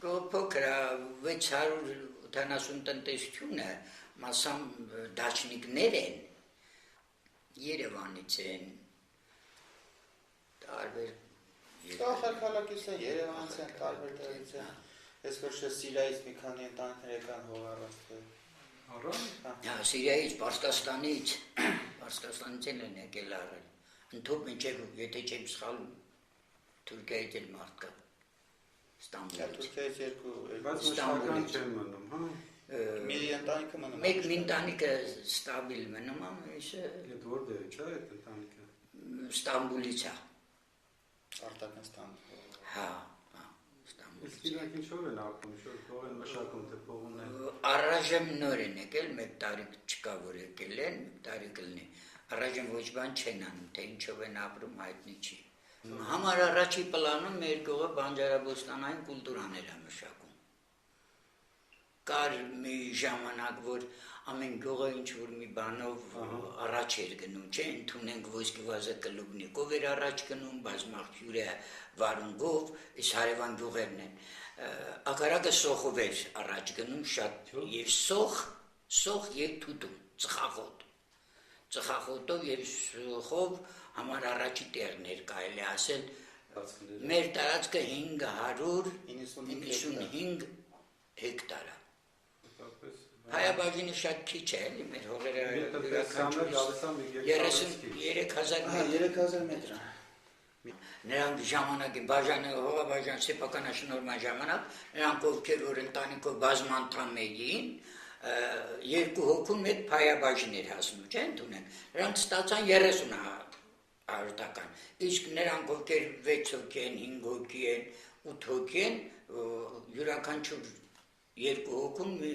Փոքր 670 տնտեսությունը մասամբ դաշնիկներ են, Երևանից են, տարբեր Խալքալակից են, Երևանից են, տարբեր տեղից են, ես որ Սիրիայից մի քանի ընտանիքներ եկան հողառաստ Սիրիայից, Պարսկաստանից են եկել առել, ընդհոպ մինչև, եթե չեմ սխալում, Թուրքիայից էլ մարդ կա, Ստամբուլից Թուրքիայից Ստամբուլից չեն մնում, մի ընտանիքը մնում Մեկ ընտանիքը ստաբիլ մնում Ետ որտեղից է այդ ընտանիքը Ստամբուլից է Արտական Ստամբուլ Հա Իսկ իրանք ինչով են ապրում, փող են մշակում, թե փող ունեն Առայժմ նոր են եկել, մեկ տարի չկա որ եկել են, մեկ տարի կլինի Առայժմ ոչ բան չեն անում, թե ինչով են ապրում հայտնի չի Համար առաջի պլանում մեր գողը բանջարաբոստանային կուլտուրան էր մշակում Կար մի ժամանակ, որ ամեն գողը ինչ-որ մի բանով առաջ էր գնում, չէ, ընդունենք ոսկի վազը կլուբնիկով էր առաջ գնում, բազմաղբյուրը վարունգով, իս հարևան գողերն են Ակարակը սոխով էր առաջ գնում շատ և սոխ և թուտում, ծխախոտով և սոխով համար առաջի տեղներ կարելի ասել մեր տարածքը 595 հեկտար է Հայաբաժինը շատ քիչ է, մեր հողերը 3000 մետր Նրանք ժամանակի հողաբաժան սեփականաշնորհման ժամանակ նրանք ովքեր որ ընտանիքով բազմանդամ էին երկու հոգու մեկ փայաբաժին էր հասնում, չէ՞, ընդունեն Նրանք ստացան 30 հարյուտական Իսկ նրանք ովքեր 6 հոգի են, 5 հոգի են, 8 հոգի են յուրաքանչյուր երկու հոգուն մի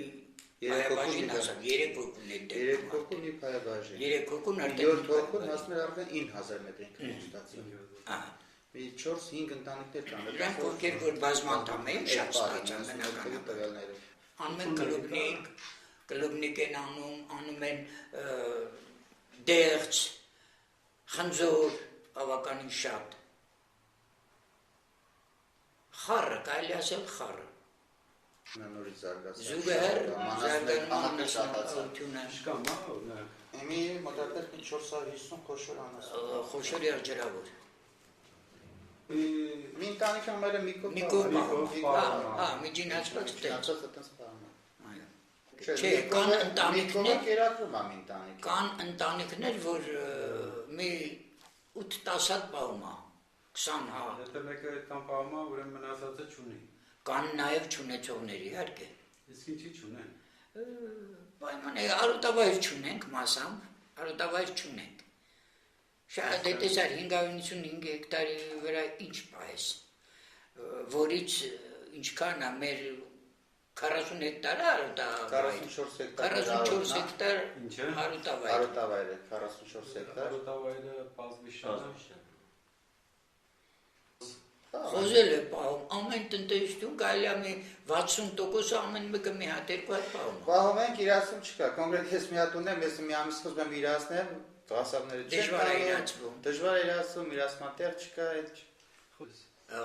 Հայաբաժին ասավ, 3 հոգուն է դեպքում 3 հոգուն մի փայաբաժին 3 հոգուն 7 հոգուն հասնում էր արդեն 9000 մետրին քնստացին Մի 4-5 ընտանիքներ կան Նրանք ովքեր որ բազմանդամ էին շատ ստացան Անում են կլուբնիկ են անում են դեղց, խնձոր, բավականին շատ Խառը, կարելի ասել խառը Նորից զարգացած Զուգահեռ զարգանում անասնությունը Եմի մոտակար 450 խոշոր անասուն Խոշոր երջրավոր Մի ընտանիքը համարը մի կողմ միջին հաշված տենց Չէ, կան ընտանիքներ, որ մի 8-10 հատ պահում է, 20 հատ Եթե մեկը այդքան պահում է, ուրեմն մնացածը չունի Կան նաև չունեցողներ իհարկե Իսկ ինչի չունեն Պայման է, արոտավայր չունենք մասամբ, արոտավայր չունենք Շատ դետեսար 595 հեկտարի վրա ինչ պահես, որից ինչքան է մեր 40 հեկտար է արոտավայր 44 հեկտար արոտավայր է 44 հեկտար Արոտավայրը պազվիշան Խոզել է պահում, ամեն տնտեսություն կարելի է մի 60% ամեն մեկը մի հատ երկու հատ պահում Պահում ենք, իրացում չկա, կոնկրետ ես մի հատ ունեմ, ես մի ամիս խոզում եմ իրացնեմ Տղասավները դժվար է իրացում, իրացման տեղ չկա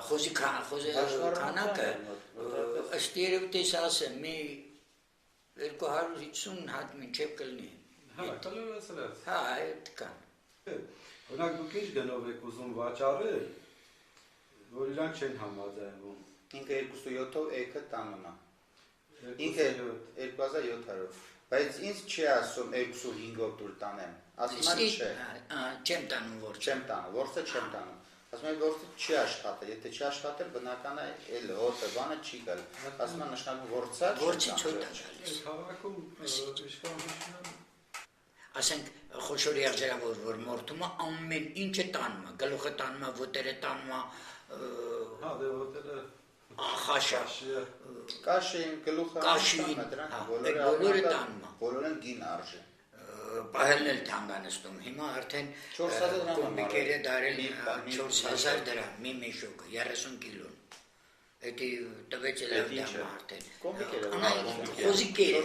Խոզի քանակը, ըստ երևույթ ասեմ, մի 250 հատ մինչև կլինի Հա, այդ կան Օրինակ դուք ինչ գնով եք ուզում վաճառել, որ իրանք չեն համաձայնվում Ինքը 27-ով էքը տանունա Ինքը 2700 Բայց ինձ չի ասում 25-ով դուր տանեմ Ասում են չէ Չեմ տանում որցը չեմ տանում Ասում են որցը չի աշխատել Եթե չի աշխատել բնական է էլ հոտը բանը չի գալ Ասում են նշանակում որցա Որցի չոտ է գալիս Քաղաքում Ասենք խոշոր երջերավոր որ մորթում է ամեն ինչը տանում է Գլուխը տանում է, ոտերը տանում է Հա դե ոտերը Խաշա Կաշին, գլուխը բոլորը տանում է Բոլորն գին արժե Պահելն էլ թանկանստում Հիմա արդեն կոմիկերը դարել 4000 դրամ մի մեշոկը 30 կիլոն Էդի տվեց էլ արդեն արդեն Խոզիկերը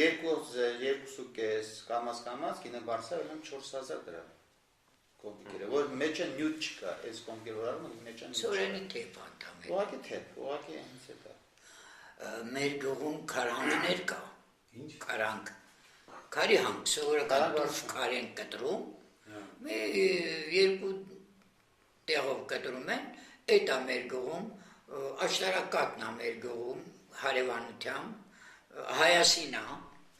Երկու կես կամաց գինը բարձր եմ 4000 դրամ կոմպիկերը, որ մեջը նյութ չկա, այս կոմպիկերը որ արում են մեջը նյութ չկա։ Սորենի թեփ անդամ է։ Ուղղակի թեփ, ուղղակի հենց է դա։ Մեր գյուղում քարանքներ կա։ Ինչ։ Քարանք։ Քարի հանք, սովորական դուրս քար են կտրում։ Մի երկու տեղով կտրում են, այդ է մեր գյուղում, աշտարակատն է մեր գյուղում, հարևանությամբ, Հայասին է,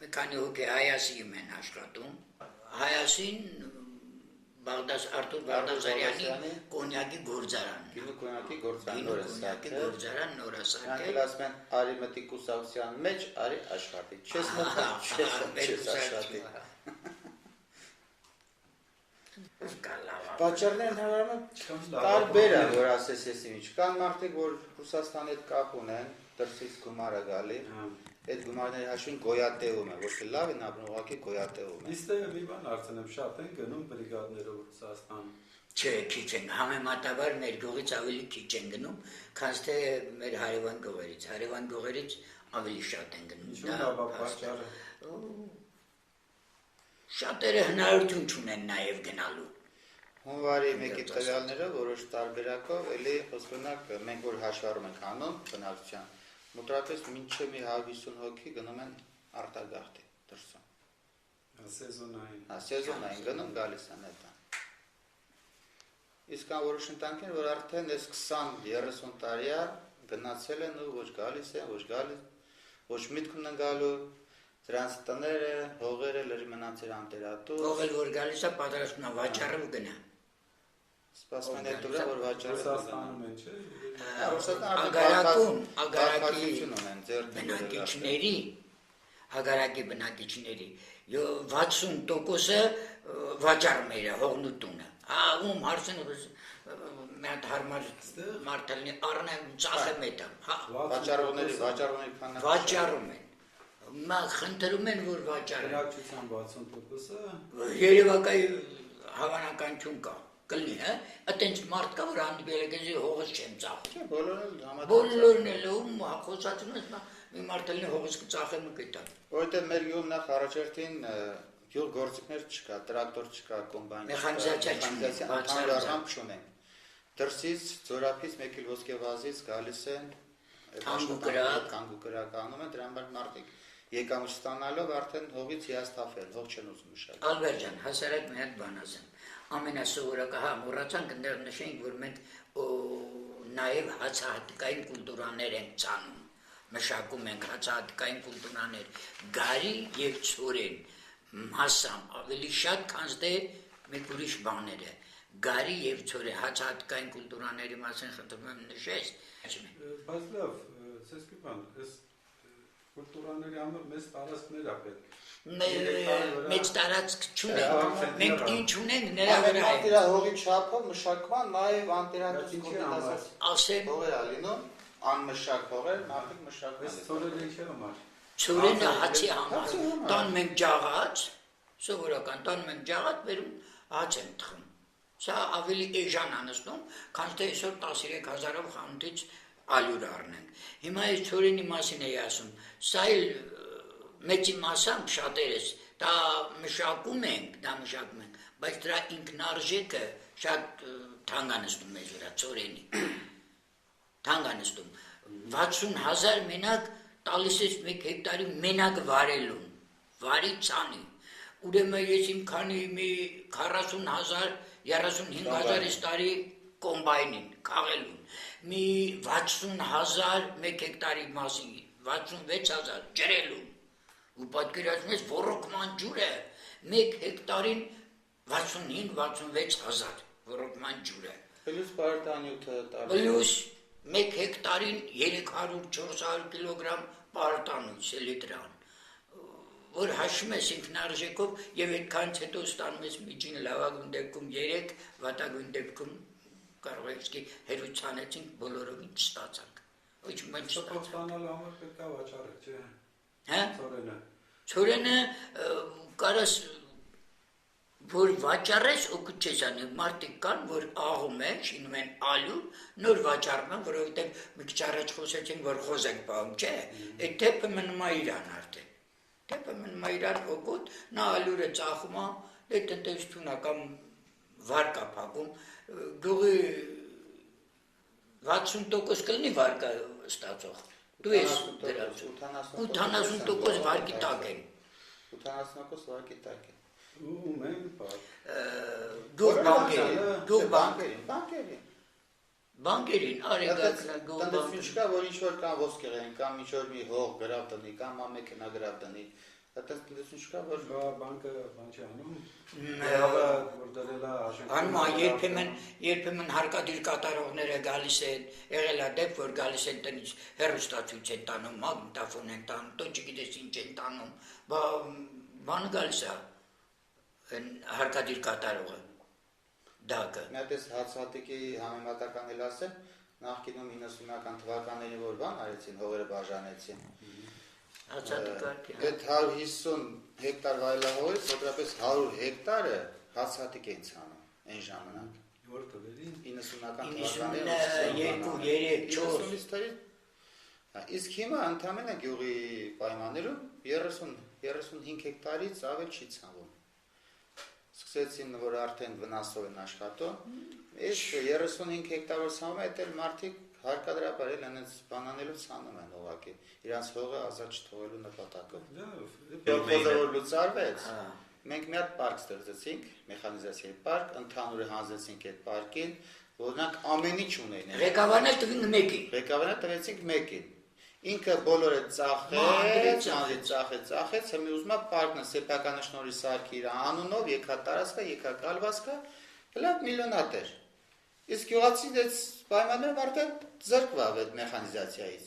մի քանի հոգի Հայասիում են աշխատում։ Հայասին Արտուր Բաղդասարյանի կոնյակի գործարանն է։ Գինու կոնյակի գործարան նոր է սարքել։ Գործարան նոր է Նրանք սարքել։ ասում են արի մտի կուսակցության մեջ, արի աշխատի։ Չես մտա, չես աշխատի։ Պատճառներն հավանաբար տարբեր են, որ ասես ես ինչ։ Կան մարդիկ, որ Ռուսաստանի հետ կապ ունեն, դրսից գումար է գալի, այդ գումարների հաշվին գոյատևում է, ոչ թե լավ են ապրում, ուղղակի գոյատևում է։ Իսկ մի բան արդյունքում շատ են գնում բրիգադներով Ռուսաստան։ Չէ, քիչ են, համեմատաբար մեր գյուղից ավելի քիչ են գնում, քան թե մեր հարևան գյուղերից։ Հարևան գյուղերից ավելի շատ են գնում։ Ինչու՞ դա պատճառը։ Շատերը հնարավորություն չունեն նաև գնալու։ Հունվարի 1-ի տվյալները որոշ տարբերակով էլի խոսքնակ մենք որ հաշվառում ենք անում բնակչության մոտավորապես մինչև մի 150 հոգի գնում են արտագաղթի դրսում։ Սեզոնային։ Սեզոնային գնում գալիս են դա։ Իսկ կան որոշ ընտանիքներ, որ արդեն այս 20-30 տարի գնացել են ու ոչ գալիս են, ոչ միտք ունեն գալու, դրանց տները, հողերը լրի մնացել անտերատու։ Հողը որ գալիս է պատրաստվում է վաճառը ու գնա։ Սպասում են այդ ուրա, որ վաճառը Ռուսաստանում են, չէ։ Ագարակի բնակիչների, հագարակի բնակիչների 60%-ը վաճառում է հողնուտունը։ Ում հարցն մենդ հարմար մարդալնի առնեմ ծախեմ էտա։ Վաճառողների քանը վաճառում են։ Մա խնդրում են, որ վաճառեն։ Բնակչության 60%-ը Երևակայի հավանականություն կա։ Կլինի, հա։ Այտենց մարդ կա, որ հանդիպել է գեզի հողս չեմ ծախում։ Բոլորն էլ ում խոսացնում ես, մի մարդ լինի հողս կծախեմ ու կտամ։ Որտեղ մեր գյուղում նախ առաջերտին գյուղ գործիքներ չկա, տրակտոր չկա, կոմբայն չկա, մեխանիզացիա չունեն։ Դրսից ձորափից մեկ էլ ոսկեվազից գալիս են կանգու կրակ անում են, դրա համար մարդիկ եկամուտ ստանալով արդեն հողից հիասթափել, հող չեն ուզում մշակել։ Ալբերտ ջան, հասարակ մի հատ բան ասեմ։ Ամենասովորական, մոռացանք ընդեղ նշենք, որ մենք նաև հացահատիկային կուլտուրաներ ենք ցանում, մշակում ենք հացահատիկային կուլտուրաներ, գարի եւ ցորեն մասամբ ավելի շատ, քան թե մեկ ուրիշ բաները։ Գարի եւ ցորեն հացահատիկային կուլտուրաների մասին խնդրում եմ նշես։ Բայց լավ, ցես մի բան, այս կուլտուրաների համար մեծ տարածքներ է պետք։ Մեծ տարածք չունենք, մենք ինչ ունենք նրա վրա է։ Դրա հողի չափը մշակման նաև անտերատուց կոմպետասած ասեմ հողեր ա լինում, անմշակ հողեր, մարդիկ մշակում Այս ծորերը ինչի համար։ Ցորենը հացի համար։ Տան մենք ջաղած, սովորական տան մենք ջաղած բերում հաց են թխում։ Սա ավելի էժան անստում, քան թե այսօր 13000-ով խանութից ալյուր առնենք։ Հիմա այս ցորենի մասին էի ասում, սա էլ մեծի մասամբ շատերս դա մշակում ենք, բայց դրա ինքնարժեքը շատ թանկանստում մեզ վրա ցորենի։ Թանկանստում 60000 մենակ տալիս ես 1 հեկտարի մենակ վարելուն, վարի ցանի։ Ուրեմն ես իմ քանի մի 40000 35000 տարի կոմբայնին քաղելուն, մի 60000 1 հեկտարի մասին, 66000 ջրելուն, ու պատկերացնում ես ոռոգման ջուրը 1 հեկտարին 65-66000 ոռոգման ջուրը, Պլյուս պարտանյութը տարի։ պլյուս 1 հեկտարին 300-400 կիլոգրամ պարտանյութ լիտրան, որ հաշվում ես ինքնարժեքով եւ այդքանից հետո ստանում ես միջին լավագույն դեպքում 3, վատագույն դեպքում կարող ես հերուցանեցինք բոլորովին չստացանք։ Ոչ մենք չստացանք։ Ստանալու համար պետք է վաճառել, չէ։ Հա։ Ծորենը։ Ցորենը կարաս որ վաճառես օգուտ չես անի, մարդիկ կան, որ աղում են, շինում են ալյուր, նոր վաճառում են, որովհետև մի քիչ առաջ խոսեցինք, որ խոզ ենք պահում, չէ, այդ թեփը մնում է իրան արդեն, թեփը մնում է իրան օգուտ, նա ալյուրը ծախում է, այդ տնտեսությունը կամ վարկա փակում, գյուղի 60% կլինի վարկա ստացող։ Դու ես դրանց 80% վարկի տակ են։ 80% վարկի տակ են։ Ու մենք բար։ Բանկերին, արեգակնա տնտեսություն չկա, որ ինչ-որ կան ոսկեղեն, կամ ինչ-որ մի հող գրավ տնի, կամ ամեքենա գրավ տնի, տնտեսություն չկա, որ բանկը բան չի անում, երբեմն հարկադիր կատարողները գալիս են, եղել է դեպք, որ գալիս են տնից հեռուստացույց են տանում, մագնիտոֆոն են տանում, տո չգիտես ինչ են տանում, բանը գալիս է հարկադիր կատարողը, դակը։ Մի հատ էս հացահատիկի համեմատական էլ ասեմ, նախկինում 90-ական թվականներին որ բան արեցին, հողերը բաժանեցին։ Հացահատիկը։ Այդ 150 հեկտար վայելահողից մոտավորապես 100 հեկտարը հացահատիկ էին ցանում այն ժամանակ։ Որ թվերին 90-ական 92, 3 Իսկ հիմա ընդամենը գյուղի պայմաններում 30-35 հեկտարից ավել չի ցանվում։ Սկսեցին, որ արդեն վնասով են աշխատում, իսկ 35 հեկտար որ ցանում է, դա մարդիկ հարկադրաբար էլ այնպես բանանելով ցանում են ուղղակի, իրանց հողը ազատ չթողելու նպատակով։ Որքան որ լուծարվեց, մենք մի հատ պարկ ստեղծեցինք, մեխանիզացիայի պարկ, ընդհանուր հանձնեցինք այդ պարկին, որոնք ամեն ինչ ունեին։ Ղեկավարն էլ տվին մեկին։ Ղեկավարը տվեցինք մեկին։ Ինքը բոլորը ծախեց, հիմա ուզում է պարկն սեփականաշնորհի սարքի իր անունով, եկա տարածքը, եկա կալվածքը, լավ միլիոնատեր։ Իսկ գյուղացին այդ պայմաններում արդեն զրկվավ այդ մեխանիզացիայից։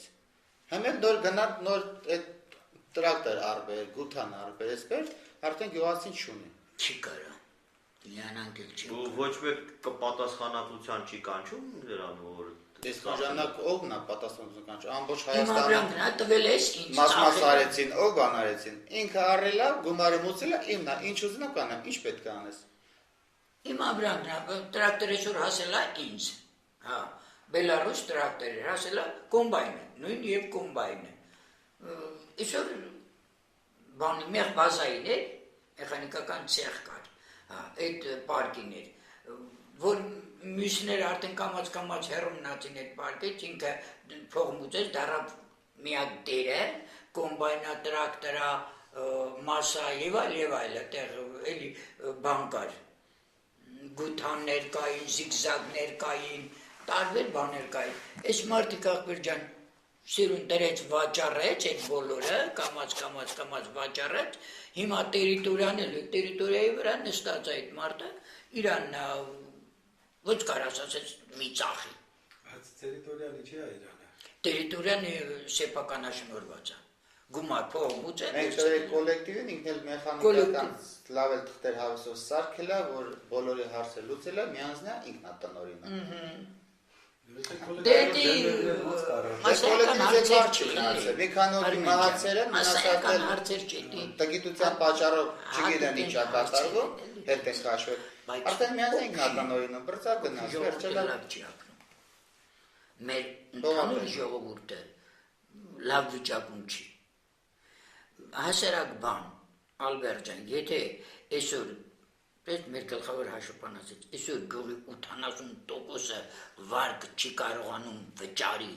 Հիմա նոր գնալ նոր այդ տրակտոր արբեր, գութան արբեր, այսպես արդեն գյուղացին չունի։ Չի կարա։ Լիանանք էլ չի։ Ոչ մեկ պատասխանատվության չի կանչում դրան, որ Այս ժամանակ ով նա պատասխանատվություն կանչ, ամբողջ Հիմա Հայաստանը տվել ես ինձ։ մաս արեցին, ով բան արեցին։ Ինքը առելա, գումարը մուծելա, իմն է, ինչ ուզում է կանեմ, ինչ պետք է անես։ Հիմա տրակտորը շուր հասելա ինձ։ Հա, Բելարուս տրակտորը հասելա կոմբայնը, նույն եւ կոմբայնը։ Այսօր բանի մեր բազային է, մեխանիկական ցեխ կար։ Հա, այդ պարկին էր, որ մյուսներ արդեն կամաց հեռումնացին այդ պարկից, ինքը փող մուծեց, դարավ միակ դերը, կոմբայնա, տրակտորա, մասա եւ այլ, այդտեղ էլի բան կար։ Գութաններ կային, զիգզագներ կային, տարբեր բաներ կային։ Այս մարդիկ ախպեր ջան, սիրուն դրեց վաճառեց այդ բոլորը, կամաց վաճառեց, հիմա տերիտորիայի վրա նստած այդ մարդը, իրան ոչ կարաս ասեց մի ծախի։ Այդ տերիտորիալի չի Իրանը։ Տերիտորիան սեփականաշնորհված է։ Գումար փող մուծել։ Մենք կոլեկտիվին ինքն էլ մեխանիկական լավ էլ թղթեր հավեսով սարքել է, որ բոլորի հարցը լուծել է, միանձնա ինքնատնօրինը։ Մասսայական հարցեր չի։ Մի քանի օր մահացել են, մասսայական հարցեր չի։ Տգիտության պատճառով չգիտեն ինչ է կատարվում, հետ են քաշվել։ Արդեն միանձնա ինքնատնօրինը բրծավ գնաց, վերջել է։ Մեր ընդհանուր ժողովուրդը լավ վիճակում չի։ Հասարակ բան, Ալբերտ ջան, եթե այսօր մեր գլխավոր հաշվապան ասեց, այսօր գյուղի 80%-ը վարկ չի կարողանում վճարի,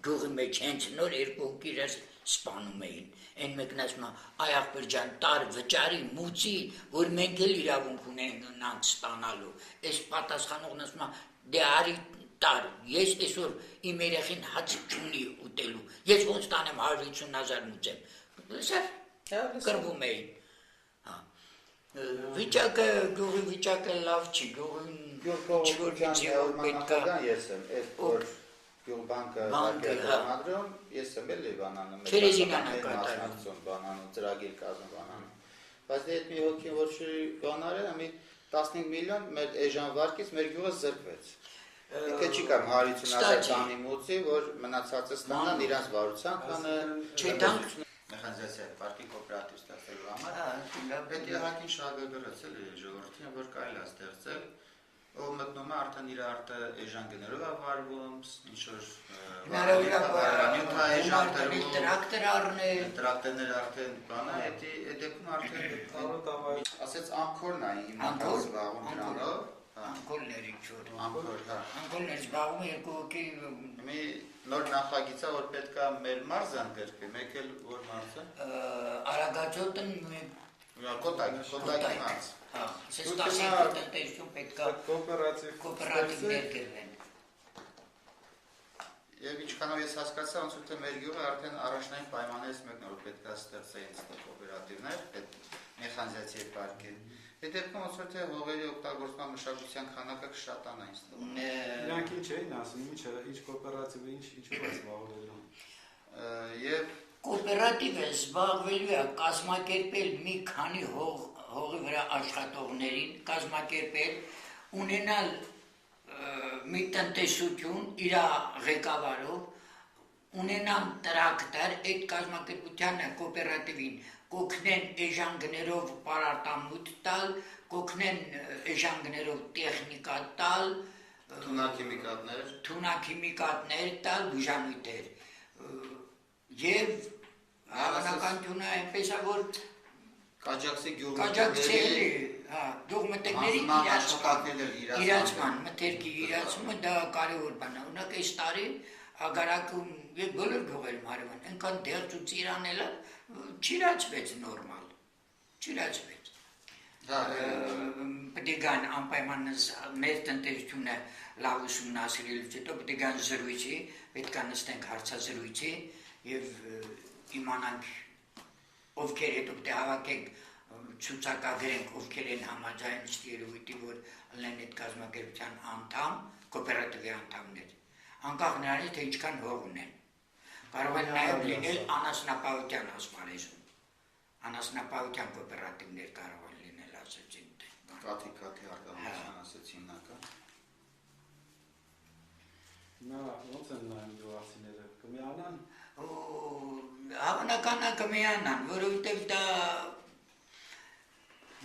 գյուղի մեջ հենց նոր երկու կիրս սպանում էին, այն մեկն ասում է, այ ախպեր ջան, տար վճարի, մուծի, որ մենք էլ իրավունք ունենք ստանալու, այս պատասխանողն ասում է, դե արի տար, ես այսօր իմ երեխին հաց չունի ուտելու, ես ոնց տանեմ 150,000 մուծեմ, լսար, կրվում էին, գյուղի վիճակը լավ չի, Գյուղկողության նախագահ ես եմ, այդ որ գյուղբանկը բանկերում, ես եմ էլ բանանում, մասնակցում բանանում, ծրագիր կազմում բանանում, բայց այդ մի հոգին որ բանարել, մի 15 միլիոն մեր էժան վարկից մեր գյուղը զրկվեց։ Ինքը չի կամ 150,000 տանի մուծի, որ մնացածը ստանան իրանց վարության քանը մեխանիզացիա պարկի կոոպերատիվ ստեղծելու համար, պետք է հակին շահագրգռեցել ժողովրդին, որ կարելի է ստեղծել, ով մտնում է արդեն իր արտը էժան գներով է վարվում, ինչ-որ տրակտոր առնել, տրակտորներ արդեն բանը, այդ դեպքում արդեն ասեց անկորն է իմ զբաղում դրանով, անկոլներ ինչ-որ։ Անկոլ, հա։ Անկոլներ զբաղվում է երկու հոգի Մի նոր նախագիծ է, որ պետք է մեր մարզան գրկվի, մեկ էլ որ մարզը։ Արագածոտն Կոտակի մարզ։ Հա, սես 12 տնտեսություն պետք է կոոպերատիվներ գրվեն։ Եվ ինչքանով ես հասկացա, ոնց որ թե մեր գյուղը արդեն առաջնային պայմաններից մեկն որ պետք է ստեղծեին կոոպերատիվներ, այդ մեխանիզացիայի պարկը։ Այդ դեպքում ոնց որ թե հողերի օգտագործման մշակության քանակը կշատանա ինձ թվում։ Իրանք ինչ էին ասում, ինչ կոոպերատիվը, ինչու է զբաղվելու։ Եվ Կոոպերատիվը զբաղվելու է կազմակերպել մի քանի հողի վրա աշխատողներին, կազմակերպել, ունենալ մի տնտեսություն իր ղեկավարով, ունենան տրակտոր, այդ կազմակերպությանը կոոպերատիվին կօգնեն էժան պարարտամուտ տալ, կօգնեն էժան գներով տեխնիկա տալ, թունաքիմիկատներ տալ, բուժամույթեր։ Եվ հավանականությունը այնպես է, որ Կաջակցի կաջակցելի, գյուղմթերքների իրացման, մթերքի իրացումը դա կարևոր բան է։ Օրինակ այս տարի ագարակում եւ բոլոր գյուղերում հարևան, այնքան դեղց ու ծիրանելը չիրացվեց նորմալ, չիրացվեց։ Պետք է գան անպայման մեր տնտեսությունը լավ ուսումնասիրելուց հետո պետք է գան զրույցի, պետք է նստենք հարցազրույցի եւ իմանանք ովքեր հետո պետք է հավաքենք ցուցակագրենք ովքեր են համաձայն երևույթի որ լինեն այդ կազմակերպության անդամ, կոոպերատիվի անդամներ, անկախ նրանից թե ինչքան հող ունեն։ Կարող են նաև լինել անասնապահության ասպարեզում, անասնապահության կոոպերատիվներ կարող են լինել, ասեցին։ Կաթի արտադրության ասեցին նա։ Նա ոնց են նայում գյուղացիները, կմիանան։ Հավանական է կմիանան, որովհետև դա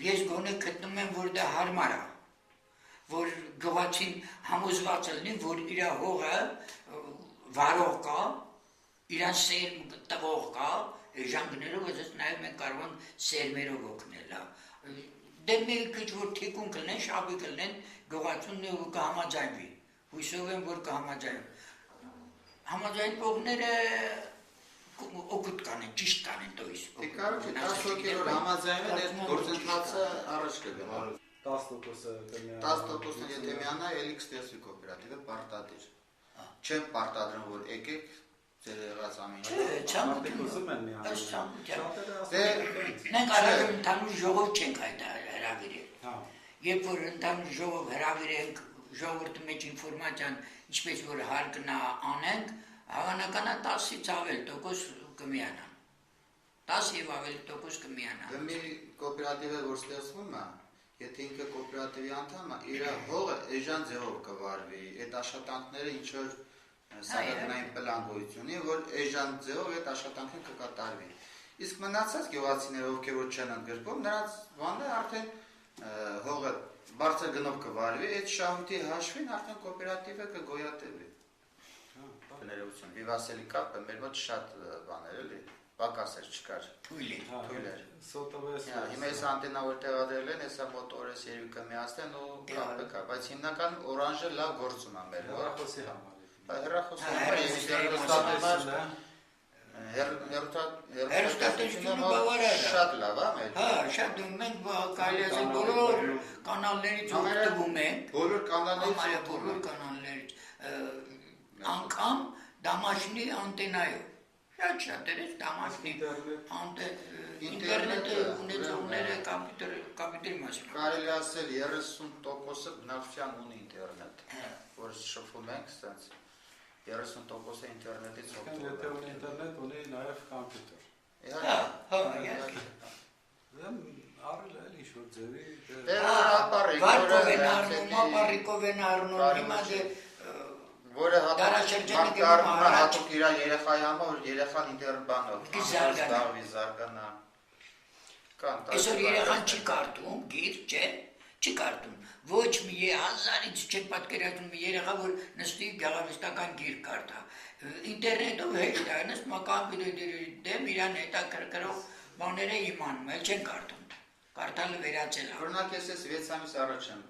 ես գոնե գտնում եմ, որ դա հարմար է, որ գյուղացին համոզված լինի, որ իր հողը վարող կա, իրան սերմ տվող կա, էժան գներով ես նաև մենք կարող ենք սերմերով օգնել։ Դե մի քիչ որ թիկուն կլինեն, շաբի կլինեն, գյուղացուն կհամաձայնվի։ Հույսով եմ, որ կհամաձայնվի։ Համաձայնվողները օգուտ կանեն, ճիշտ կանեն տոյս։ Կարոջի 10 հոգերով համաձայնվել այդ գործընթացը առաջ կգնա։ 10% 10%-ն եթե միանա, ելի կստեղծվի կոոպերատիվը պարտադիր։ Չեմ պարտադրում, որ եկեք ձեր եղած ամեն ինչ։ Չէ, Մարդիկ ուզում են միանալ։ Ըստ ցանկության։ Շատերը Մենք առայժմ ընդհանուր ժողով չենք հրավիրել։ Հա։ Երբ որ ընդհանուր ժողով հրավիրենք, ժողովրդի մեջ ինֆորմացիան, ինչպես որ հարկն անենք, հավանական է 10-ից ավել տոկոս կմիանան։ 10 եւ ավելի տոկոս կմիանան։ Դե մի կոոպերատիվը որ ստեղծվում է, եթե ինքը կոոպերատիվի անդամ է, իր հողը էժան ձևով կվարվի, այդ աշխատանքները ինչ որ սահմանային պլան գոյություն ունի, որ էժան ձևով այդ աշխատանքները կկատարվի։ Իսկ մնացած գյուղացիները, ովքեր որ չեն ընդգրկվում, նրանց բանը արդեն հողը բարձր գնով կվարվի, այդ շահույթի հաշվին արդեն կոոպերատիվը կգոյատևի։ Ներողություն, վիվասելի կապը մեր մոտ շատ բաներ էլի, պակասեր չկար։ Թույլ էր։ Սոտովես։ Հիմա այս անտենա որ տեղադրել են, հեսա մոտորես երևի կմիացնեն ու կապը կա, բայց հիմնական օրանժը լավ գործում է մեր մոտ։ Հեռախոսի համար։ Հեռախոսի համար եւ ինտերնետի Հեռուստատեսությունը բավարար է։ Շատ լավ է մեր։ Հա, շատ մենք կարելի է բոլոր կանալներից օգտվում ենք։ Բոլոր Բոլոր կանալներից անգամ դամաշնի անտենայով։ Շատ էր դամաշնի ինտերնետը ունեցողները կամպյուտերի մասին։ Կարելի ասել 30%-ը բնակչության ունի ինտերնետ, որ շփվում ենք, սենց 30%-ը ինտերնետից օգտվում։ Եթե ունի ինտերնետ, ունի նաև կամպյուտեր։ Արել էլ ինչ-որ ձևի։ Ապարիկով են առնում, հիմա դե որը հատուկ իր երեխայի համար, որ երեխան ինտերնետ բանով զարգանա։ Այսօր երեխան չի կարդում, գիր, չէ, չի կարդում։ Ոչ մի հազարից չեք պատկերացնում մի երեխա, որ նստի գեղարվեստական գիր կարդա։ Ինտերնետով հեշտ է, նստում կամպյուտերի դեմ իրան հետաքրքրող բաները իմանում, էլ չեն կարդում։ Կարդալը վերացել է։ Օրինակ ես 6 ամիս առաջ եմ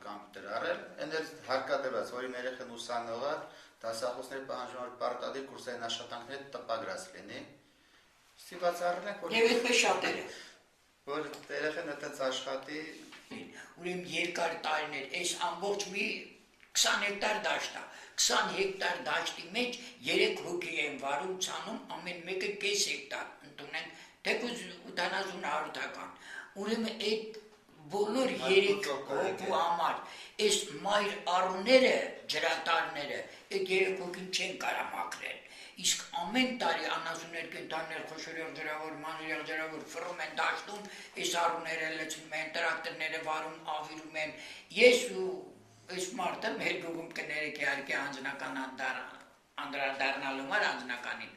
կամպյուտեր առել, այն էլ հարկադրված, որի երեխան ուսանող է, դասախոսները պահանջում որ պարտադիր կուրսային աշխատանքները տպագրած լինի։ Ստիպված առել ենք, որ Եվ այդպես շատերը։ որ երեխան այդպես աշխատի, Ուրեմն երկար տարիներ, այս ամբողջ մի 20 հեկտար դաշտ է, 20 հեկտար դաշտի մեջ 3 հոգի են վարում ցանում, ամեն մեկը կես հեկտար, ընդունենք, թեկուզ 80-100-ական, ուրեմն այդ բոլոր 3 հոգու համար, այս մայր առուները, ջրատարները, այդ 3 հոգին չեն կարա մաքրել, իսկ ամեն տարի անասուններ, կենտաններ, խոշորեղ ջրավոր, մանրեղ ջրավոր ֆռում են դաշտում, այս առուները լցնում են, տրակտորները վարում, ավիրում են, ես ու այս մարդը մեր գողում կներեք իհարկե անձնական անդրադառնալու համար անձնականին,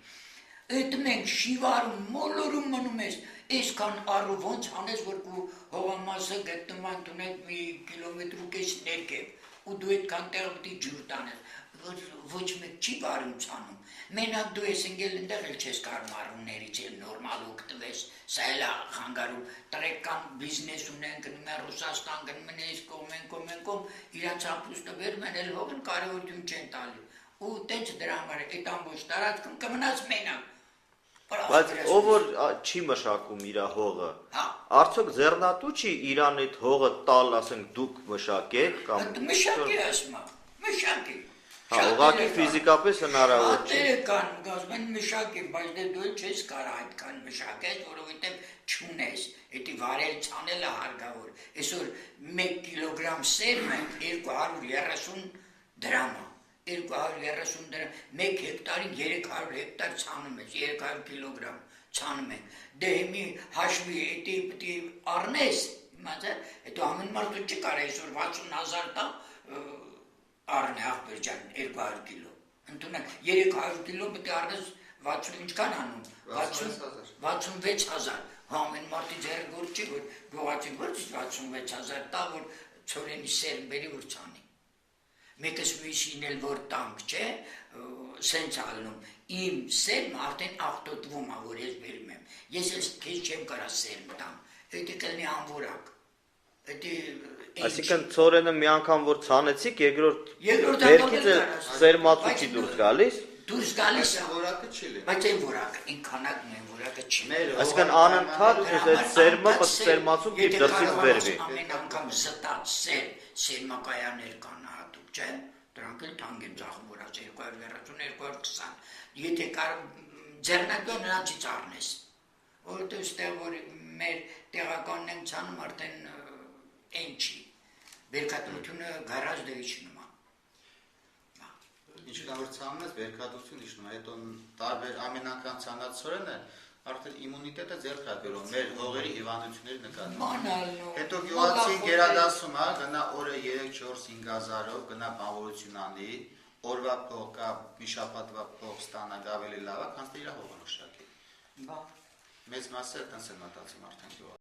այդ մենք շիվարում, մոլորում մնում ես, այսքան առու ոնց անես, որ կու հողամասը գտնում անտունեք մի կիլոմետր ու կես ներքև, ու դու այդքան տեղ պիտի ջուր տանես, ոչ մեկ չի բարում ցանում, մենակ դու ես ընկել ընդեղ էլ չես կարում առումներից էլ նորմալ ուգտվես, սա էլ խանգարում, տրեկան բիզնես ունեն, գնում են Ռուսաստան, գնում են այս կողմ, իրանց ապուստը բերում են, էլ հողն կարևորություն չեն տալու, ու տենց դրա համար այդ ամբողջ տարածքում կմնաց մենակ, Բայց ով որ չի մշակում իր հողը, արդյոք ձեռնատու չի իրան այդ հողը տալ, ասենք դուք մշակեք կամ մշակի ասում, մշակի։ Ուղղակի ֆիզիկապես հնարավոր չի։ Շատերը կան, գազում են մշակի, բայց դու չես կարա այդքան մշակես, որովհետև չունես, էդի վարել ցանելը հարգավոր։ Այսօր 1 կիլոգրամ սերմը 230 դրամ է, 230 դրամ, 1 հեկտարին 300 հեկտար ցանում ես, 300 կիլոգրամ ցանում ես, դե մի հաշվի էդի պիտի առնես, իմացա, հետո ամեն մարդու չի կարա այսօր 60,000 տա, առն է աղբեր ջան, 200 կիլո, ընդունակ, 300 կիլո պիտի առնես 60 ինչքան անում, 66,000, ամեն մարդի ձերը գոր չի, որ գողացին որ 66,000 տա, որ ծորենի սերմ բերի որ ծանի, մեկս մյուսին էլ որ տանք չէ, սենց ալնում, իմ սերմ արդեն աղտոտվում է, որ ես բերում եմ, ես ես քեզ չեմ կարա սերմ տամ, էդի կլնի անվորակ, Այսինքն ծորենը մի անգամ որ ցանեցիք, երկրորդ վերքից սերմացուկի դուրս գալիս։ Դուրս գալիս է, որակը չի լինի։ բայց այն որակը, այն քանակն այն որակը չի։ Այսինքն անընդհատ այդ սերմը սերմացուկի դրսից վերվի։ Ամեն անգամ զտած սերմակայաններ կան հատուկ, չէ՞։ Դրանք էլ թանկ են ծախում, որ 230-220։ Եթե ձեռնարկը նրանցից առնես, որովհետև ստեղ որ մեր տեղականն են ցանում արդեն այն չի, բերքատությունը գարաժ դեպի չնում է։ Ինչքան որ ցանում ես, բերքատություն իջնում է, հետո տարբեր ամեն անգամ ցանած ծորենը արդեն իմունիտետը ձեռք է բերում, մեր հողերի հիվանդությունների նկատմամբ։ Հետո գյուղացի գերադասում է, գնա օրը 3-4-5 հազարով, գնա բանվորություն անի, օրվա փող կա, մի շաբաթվա փող ստանա, ավելի լավ է, քան թե իր հողը մշակի։ Մեծ մասը այդպես են մտածում արդեն գյուղացի։